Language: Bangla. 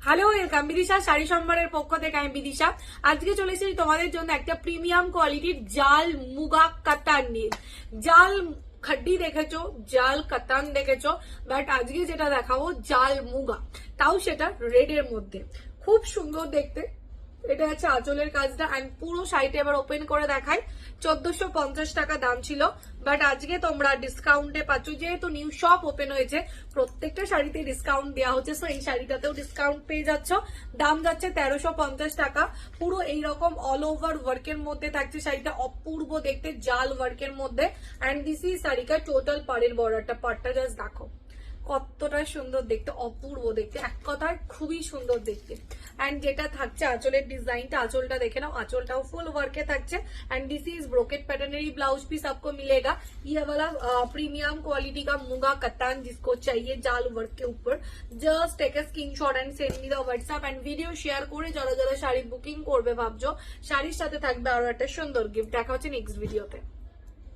হ্যালো, ওয়েলকাম বিদিশা শাড়ি সম্ভারের পক্ষ থেকে। আমি বিদিশা। আজকে চলে এসেছি তোমাদের জন্য একটা প্রিমিয়াম কোয়ালিটির জাল মুগা কাতান নিয়ে। জাল খাড্ডি দেখেছো, জাল কাতান দেখেছো, বাট আজকে যেটা দেখাবো জাল মুগা, তাও সেটা রেড এর মধ্যে। খুব সুন্দর দেখতে। এটা হচ্ছে আঁচলের কাজটা এন্ড পুরো শাড়িটা এবার ওপেন করে দেখাই। 1450 টাকা দাম ছিল, বাট আজকে তোমরা ডিসকাউন্টে পাচ্ছ। যেহেতু নিউ শপ ওপেন হয়েছে, প্রত্যেকটা শাড়িতে ডিসকাউন্ট দেওয়া হচ্ছে, সো এই শাড়িটাতেও ডিসকাউন্ট পেয়ে যাচ্ছ। দাম যাচ্ছে 1350 টাকা। পুরো এইরকম অল ওভার ওয়ার্কের মধ্যে থাকছে শাড়িটা, অপূর্ব দেখতে জাল ওয়ার্কের মধ্যে। এন্ড দিস ইজ শাড়িটা টোটাল পাড়ের বর্ডারটা, পাড়টা জাস্ট দেখো কতটা সুন্দর দেখতে, অপূর্ব দেখতে, এক কথায় খুবই সুন্দর দেখতে। এন্ড যেটা থাকছে আঁচলের ডিজাইনটা, আঁচলটা দেখে নাও, আঁচলটাও ফুল ওয়ার্কে থাকছে। And this is brocade pattern blouse piece आपको मिलेगा। ये वाला प्रीमियम क्वालिटी का मुगा कतान जिसको चाहिए जाल वर्क के ऊपर, just take a screenshot and send me the WhatsApp and video share করে যারা যারা শাড়ি বুকিং করবে ভাবছো, শাড়ির সাথে থাকবে আরো একটা সুন্দর গিফট। দেখা হচ্ছে নেক্সট ভিডিওতে।